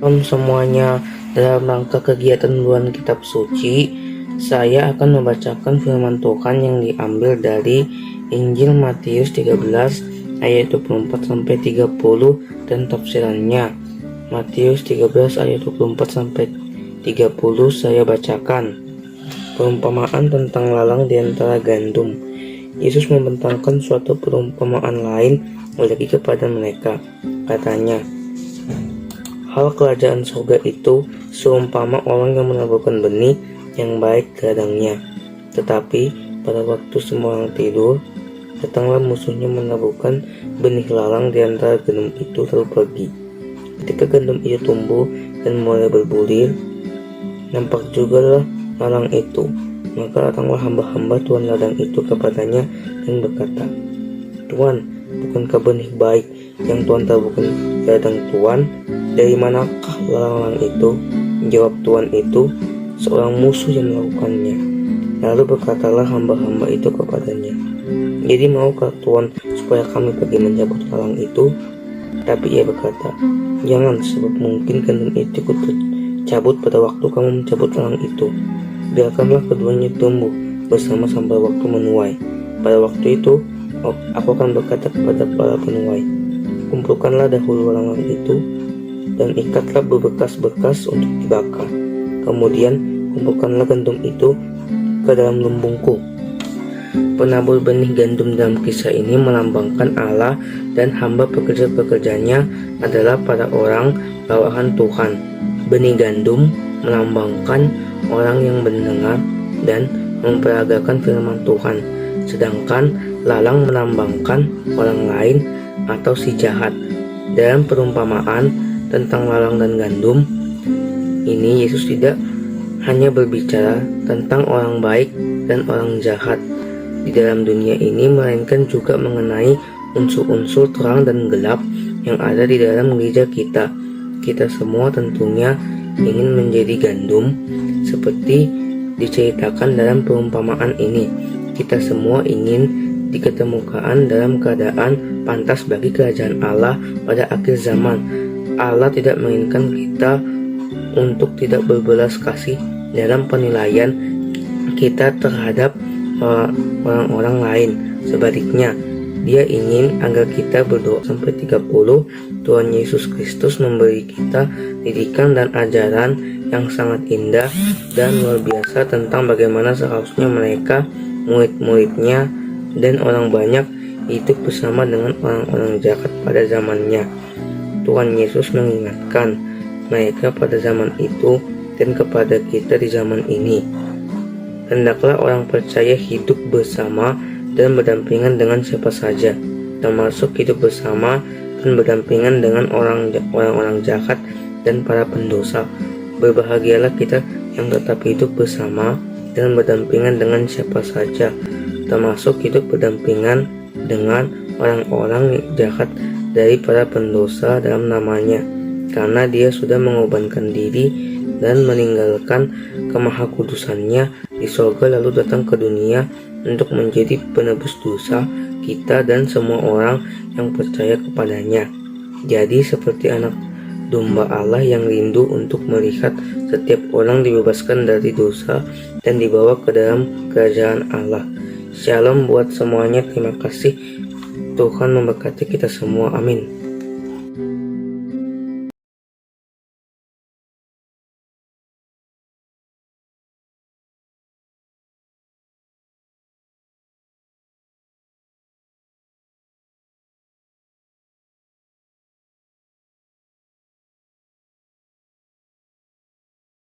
Semuanya, dalam rangka kegiatan bulan kitab suci, saya akan membacakan firman Tuhan yang diambil dari Injil Matius 13 ayat 24 sampai 30 dan tafsirannya. Matius 13 ayat 24 sampai 30 saya bacakan. Perumpamaan tentang lalang di antara gandum. Yesus membentangkan suatu perumpamaan lain lagi kepada mereka. Katanya, hal kerajaan surga itu seumpama orang yang menaburkan benih yang baik ke ladangnya. Tetapi pada waktu semua orang tidur, datanglah musuhnya menaburkan benih lalang di antara gandum itu lalu pergi. Ketika gandum itu tumbuh dan mulai berbulir, nampak juga lalang itu. Maka datanglah hamba-hamba tuan ladang itu kepadanya dan berkata, Tuan, bukankah benih baik yang Tuan taburkan di ladang Tuan? Dari manakah lalang itu? Jawab tuan itu, seorang musuh yang melakukannya. Lalu berkatalah hamba-hamba itu kepadanya, jadi maukah Tuan supaya kami pergi mencabut lalang itu? Tapi ia berkata, jangan, sebab mungkin gandum itu ikut tercabut pada waktu kamu mencabut lalang itu. Biarkanlah keduanya tumbuh bersama sampai waktu menuai. Pada waktu itu, aku akan berkata kepada para penuai, kumpulkanlah dahulu lalang itu dan ikatlah berbekas-bekas untuk dibakar. Kemudian kumpulkanlah gandum itu ke dalam lumbungku. Penabur benih gandum dalam kisah ini melambangkan Allah, dan hamba pekerja-pekerjanya adalah para orang bawahan Tuhan. Benih gandum melambangkan orang yang mendengar dan memperagakan firman Tuhan, sedangkan lalang melambangkan orang lain atau si jahat. Dalam perumpamaan tentang lalang dan gandum ini, Yesus tidak hanya berbicara tentang orang baik dan orang jahat di dalam dunia ini, melainkan juga mengenai unsur-unsur terang dan gelap yang ada di dalam gereja kita. Kita semua tentunya ingin menjadi gandum seperti diceritakan dalam perumpamaan ini. Kita semua ingin diketemukan dalam keadaan pantas bagi kerajaan Allah pada akhir zaman. Allah tidak menginginkan kita untuk tidak berbelas kasih dalam penilaian kita terhadap orang-orang lain. Sebaliknya, Dia ingin agar kita berdoa sampai 30. Tuhan Yesus Kristus memberi kita didikan dan ajaran yang sangat indah dan luar biasa tentang bagaimana seharusnya mereka, murid-muridnya, dan orang banyak hidup bersama dengan orang-orang jahat pada zamannya. Tuhan Yesus mengingatkan mereka pada zaman itu dan kepada kita di zaman ini. Hendaklah orang percaya hidup bersama dan berdampingan dengan siapa saja, termasuk hidup bersama dan berdampingan dengan orang-orang jahat dan para pendosa. Berbahagialah kita yang tetap hidup bersama dan berdampingan dengan siapa saja, termasuk hidup berdampingan dengan orang-orang jahat dari para pendosa dalam namanya, karena Dia sudah mengorbankan diri dan meninggalkan kemahakudusannya di sorga lalu datang ke dunia untuk menjadi penebus dosa kita dan semua orang yang percaya kepadanya. Jadi seperti anak domba Allah yang rindu untuk melihat setiap orang dibebaskan dari dosa dan dibawa ke dalam kerajaan Allah. Shalom buat semuanya, terima kasih. Tuhan memberkati kita semua, amin.